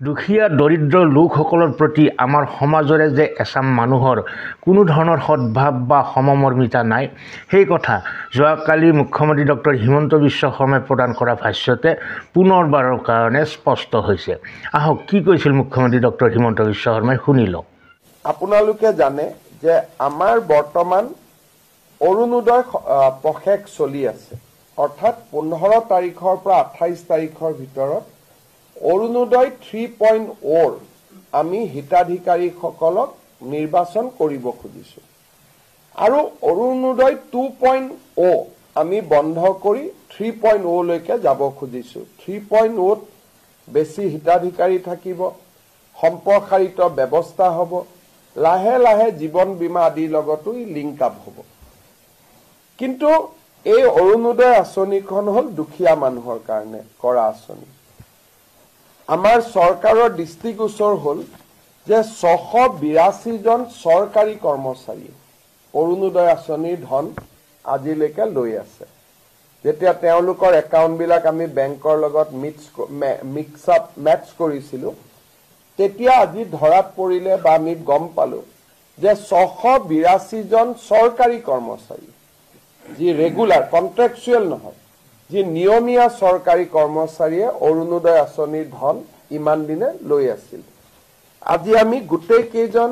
দুখীয়া দৰিদ্ৰ লোকসকলৰ প্ৰতি আমাৰ সমাজৰে যে এচাম মানুহৰ কোনো ধৰণৰ সদ্ভাৱ বা সমমৰ্মিতা নাই, সেই কথা যোৱাকালি মুখ্যমন্ত্ৰী ডক্টৰ হিমন্ত বিশ্ব শৰ্মাই প্ৰদান কৰা ভাষ্যতে পুনৰবাৰৰ কাৰণে স্পষ্ট হৈছে। আহক কি কৈছিল মুখ্যমন্ত্ৰী ডক্টৰ হিমন্ত বিশ্ব শৰ্মাই, শুনি লওক। আপোনালোকে জানে যে আমাৰ বৰ্তমান অৰুণোদয় পষেক চলি আছে, অৰ্থাৎ 15 তাৰিখৰ পৰা 28 তাৰিখৰ ভিতৰত অৰুণোদয় 3.0 আমি হিতাধিকাৰীসকলক নিৰ্বাচন কৰিব খুজিছো আৰু অৰুণোদয় 2.0 আমি বন্ধ কৰি 3.0 লৈকে যাব খুজিছো। 3.0 বেছি হিতাধিকাৰী থাকিব, সম্প্ৰসাৰিত ব্যৱস্থা হ'ব, লাহে লাহে জীৱন বীমা আদিৰ লগতো লিংক আপ হ'ব। কিন্তু এই অৰুণোদয় আঁচনিখন হ'ল দুখীয়া মানুহৰ কাৰণে কৰা আঁচনি। আমাৰ চৰকাৰৰ দৃষ্টিগোচৰ হ'ল যে 682 জন চৰকাৰী কৰ্মচাৰী অৰুণোদয় আঁচনিৰ ধন আজিলৈকে লৈ আছে। যেতিয়া তেওঁলোকৰ একাউণ্টবিলাক আমি বেংকৰ লগত মেটচ কৰিছিলো, তেতিয়া আজি ধৰাত পৰিলে বা আমি গম পালো যে 682 জন চৰকাৰী কৰ্মচাৰী, যি ৰেগুলাৰ কন্ট্ৰেকচুৱেল নহয়, যি নিয়মীয়া চৰকাৰী কৰ্মচাৰীয়ে অৰুণোদয় আঁচনিৰ ধন ইমান দিনে লৈ আছিল। আজি আমি গোটেই কেইজন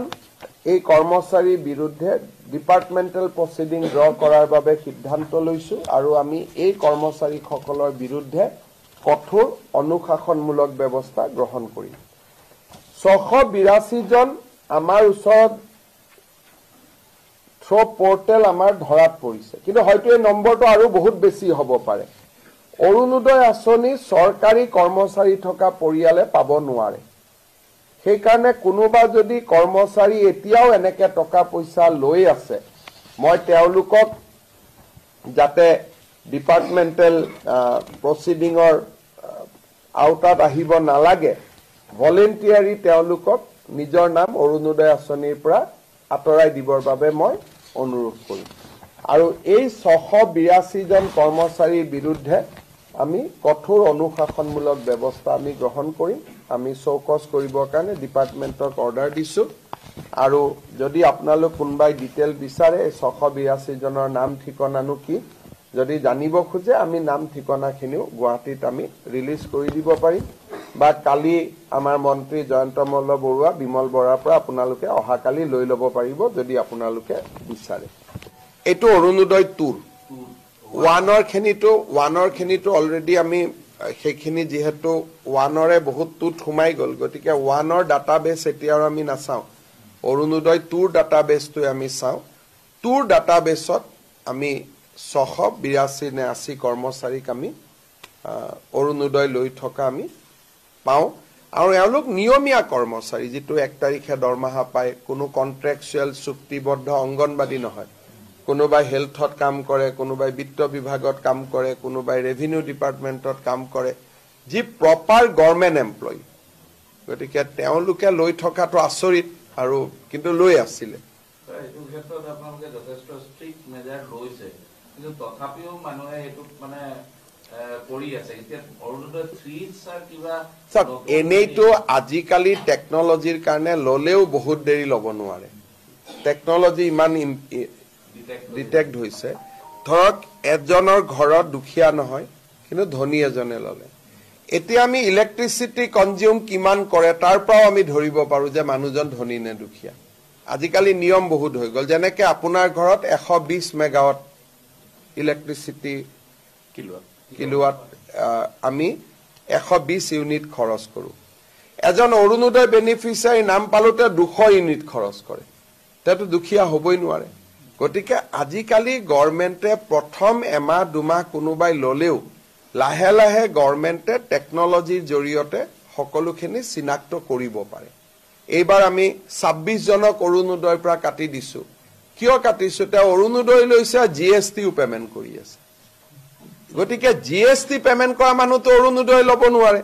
এই কৰ্মচাৰীৰ বিৰুদ্ধে ডিপাৰ্টমেণ্টেল প্ৰচিডিং ড্ৰ কৰাৰ বাবে সিদ্ধান্ত লৈছো আৰু আমি এই কৰ্মচাৰীসকলৰ বিৰুদ্ধে কঠোৰ অনুশাসনমূলক ব্যৱস্থা গ্ৰহণ কৰিম। 682 জন আমাৰ ওচৰত থ্ৰ পৰ্টেল আমাৰ ধৰাত পৰিছে, কিন্তু হয়তো এই নম্বৰটো আৰু বহুত বেছি হ'ব পাৰে। অৰুণোদয় আঁচনি চৰকাৰী কৰ্মচাৰী থকা পৰিয়ালে পাব নোৱাৰে। সেইকাৰণে কোনোবা যদি কৰ্মচাৰী এতিয়াও এনেকে টকা পইচা লৈ আছে, মই তেওঁলোকক যাতে ডিপাৰ্টমেণ্টেল প্ৰচিডিঙৰ আওতাত আহিব নালাগে, ভলেণ্টিয়াৰী তেওঁলোকক নিজৰ নাম অৰুণোদয় আঁচনিৰ পৰা আঁতৰাই দিবৰ বাবে মই অনুৰোধ কৰিম। আৰু এই 682 জন কৰ্মচাৰীৰ বিৰুদ্ধে আমি কঠোৰ অনুশাসনমূলক ব্যৱস্থা আমি গ্ৰহণ কৰিম। আমি চৌকছ কৰিবৰ কাৰণে ডিপাৰ্টমেণ্টক অৰ্ডাৰ দিছো আৰু যদি আপোনালোক কোনোবাই ডিটেইল বিচাৰে 682 জনৰ নাম ঠিকনানো কি যদি জানিব খোজে, আমি নাম ঠিকনাখিনিও গুৱাহাটীত আমি ৰিলিজ কৰি দিব পাৰিম, বা কালি আমাৰ মন্ত্ৰী জয়ন্ত মল্ল বৰুৱা, বিমল বৰাৰ পৰা আপোনালোকে অহাকালি লৈ ল'ব পাৰিব যদি আপোনালোকে বিচাৰে। এইটো অৰুণোদয় 2 ওৱানৰ খিনিটো অলৰেডি আমি সেইখিনি যিহেতু 1ৰে বহুত টুত সোমাই গ'ল, গতিকে 1ৰ ডাটাবেছ এতিয়া আৰু আমি নাচাওঁ, অৰুণোদয় 2ৰ ডাটাবেছটোৱে আমি চাওঁ। 2ৰ ডাটাবেছত আমি 682 নে 80 কৰ্মচাৰীক আমি অৰুণোদয় লৈ থকা আমি পাওঁ আৰু এওঁলোক নিয়মীয়া কৰ্মচাৰী, যিটো 1 তাৰিখে দৰমহা পায়, কোনো কন্ট্ৰেকচুৱেল চুক্তিবদ্ধ অংগনবাদী নহয়। কোনোবাই হেল্থত কাম কৰে, কোনোবাই বিত্ত বিভাগত কাম কৰে, কোনোবাই ৰেভিনিউ ডিপাৰ্টমেণ্টত কাম কৰে, যি প্ৰপাৰ গভৰ্ণমেণ্ট এমপ্লয়ী। গতিকে তেওঁলোকে লৈ থকাটো আচৰিত, আৰু কিন্তু লৈ আছিলে। এইটো ক্ষেত্ৰত আপোনালোকে যথেষ্ট ষ্ট্ৰিক্ট মেজাৰ লৈছে, কিন্তু তথাপিও মানুহে এইটো মানে কৰি আছে। এতিয়া অৰুণোদয় 3 স্যাৰ কিবা এনেইতো আজিকালি টেকনলজিৰ কাৰণে ল'লেও বহুত দেৰি ল'ব নোৱাৰে। টেকনলজি ইমান ডিটেক্ট হৈছে। ধৰক এজনৰ ঘৰত দুখীয়া নহয়, কিন্তু ধনী এজনে ল'লে, এতিয়া আমি ইলেক্ট্ৰিচিটি কনজিউম কিমান কৰে তাৰ পৰাও আমি ধৰিব পাৰো যে মানুহজন ধনী নে দুখীয়া। আজিকালি নিয়ম বহুত হৈ গ'ল, যেনেকে আপোনাৰ ঘৰত 120 মেগাৱাট ইলেক্ট্ৰিচিটি কিলোৱাট আমি 120 ইউনিট খৰচ কৰো। এজন অৰুণোদয় বেনিফিচিয়াৰী নাম পালোতে 200 ইউনিট খৰচ কৰে, তেওঁতো দুখীয়া হ'বই নোৱাৰে। গতিকে আজিকালি গভৰ্ণমেণ্টে প্ৰথম এমাহ দুমাহ কোনোবাই ল'লেও লাহে লাহে গভৰ্ণমেণ্টে টেকনলজিৰ জৰিয়তে সকলোখিনি চিনাক্ত কৰিব পাৰে। এইবাৰ আমি 26 জনক অৰুণোদয়ৰ পৰা কাটি দিছো। কিয় কাটিছো? তেওঁ অৰুণোদয় লৈছে, GSTও পেমেণ্ট কৰি আছে। গতিকে GST পেমেণ্ট কৰা মানুহতো অৰুণোদয় ল'ব নোৱাৰে।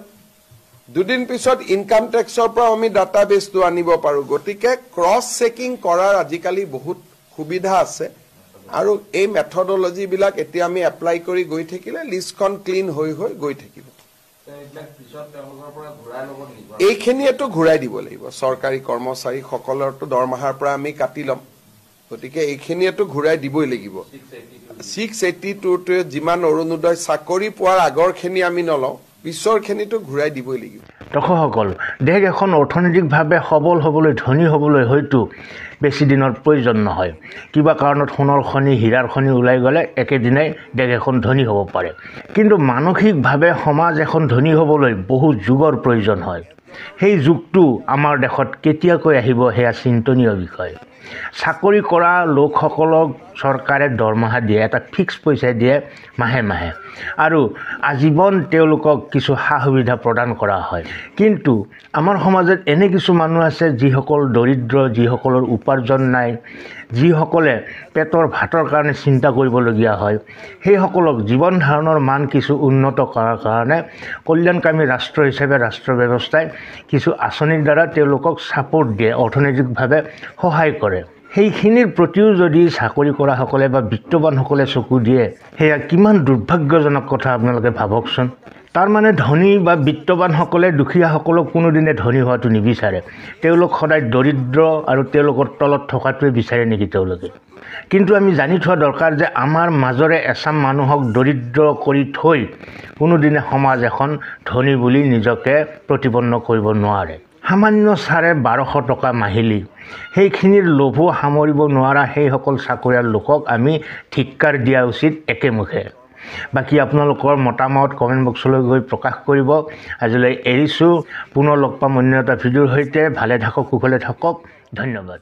দুদিন পিছত ইনকাম টেক্সৰ পৰা আমি ডাটাবেছটো আনিব পাৰো। গতিকে ক্ৰছ চেকিং কৰাৰ আজিকালি বহুত সুবিধা আছে, আৰু এই মেথডলজিবিলাক এতিয়া আমি এপ্লাই কৰি গৈ থাকিলে লিষ্টখন ক্লিন হৈ গৈ থাকিব। এইবিলাক পিছত তেওঁলোকৰ পৰা ঘূৰাই ল'ব নেকি? এইখিনিয়েতো ঘূৰাই দিব লাগিব। চৰকাৰী কৰ্মচাৰীসকলৰতো দৰমহাৰ পৰা আমি কাটি ল'ম, গতিকে এইখিনিয়েতো ঘূৰাই দিবই লাগিব। 682টোৱে যিমান অৰুণোদয় চাকৰি পোৱাৰ আগৰখিনি আমি নলওঁ, পিছৰখিনিতো ঘূৰাই দিবই লাগিব। দৰ্শকসকল, দেশ এখন অৰ্থনৈতিকভাৱে সবল হ'বলৈ, ধনী হ'বলৈ হয়তো বেছি দিনৰ প্ৰয়োজন নহয়। কিবা কাৰণত সোণৰ খনি, হীৰাৰ খনি ওলাই গ'লে একেদিনাই দেশ এখন ধনী হ'ব পাৰে, কিন্তু মানসিকভাৱে সমাজ এখন ধনী হ'বলৈ বহু যুগৰ প্ৰয়োজন হয়। সেই যুগটো আমাৰ দেশত কেতিয়াকৈ আহিব সেয়া চিন্তনীয় বিষয়। চাকৰি কৰা লোকসকলক চৰকাৰে দৰমহা দিয়ে, এটা ফিক্স পইচা দিয়ে মাহে মাহে, আৰু আজীৱন তেওঁলোকক কিছু সা সুবিধা প্ৰদান কৰা হয়। কিন্তু আমাৰ সমাজত এনে কিছু মানুহ আছে যিসকল দৰিদ্ৰ, যিসকলৰ উপাৰ্জন নাই, যিসকলে পেটৰ ভাতৰ কাৰণে চিন্তা কৰিবলগীয়া হয়। সেইসকলক জীৱন ধাৰণৰ মান কিছু উন্নত কৰাৰ কাৰণে কল্যাণকামী ৰাষ্ট্ৰ হিচাপে ৰাষ্ট্ৰ ব্যৱস্থাই কিছু আঁচনিৰ দ্বাৰা তেওঁলোকক ছাপোৰ্ট দিয়ে, অৰ্থনৈতিকভাৱে সহায় কৰে। সেইখিনিৰ প্ৰতিও যদি চাকৰি কৰাসকলে বা বিত্তবানসকলে চকু দিয়ে, সেয়া কিমান দুৰ্ভাগ্যজনক কথা আপোনালোকে ভাবকচোন। তাৰমানে ধনী বা বিত্তবানসকলে দুখীয়াসকলক কোনোদিনে ধনী হোৱাটো নিবিচাৰে। তেওঁলোক সদায় দৰিদ্ৰ আৰু তেওঁলোকৰ তলত থকাটোৱে বিচাৰে নেকি তেওঁলোকে? কিন্তু আমি জানি থোৱা দৰকাৰ যে আমাৰ মাজৰে এচাম মানুহক দৰিদ্ৰ কৰি থৈ কোনোদিনে সমাজ এখন ধনী বুলি নিজকে প্ৰতিপন্ন কৰিব নোৱাৰে। সামান্য 1250 টকা মাহিলী, সেইখিনিৰ লোভো সামৰিব নোৱাৰা সেইসকল চাকৰিয়াল লোকক আমি ধিক্কাৰ দিয়া উচিত একেমুখে। বাকী আপোনালোকৰ মতামত কমেণ্ট বক্সলৈ গৈ প্ৰকাশ কৰিব। আজিলৈ এৰিছোঁ, পুনৰ লগ পাম অন্য এটা ভিডিঅ'ৰ সৈতে। ভালে থাকক, কুশলে থাকক, ধন্যবাদ।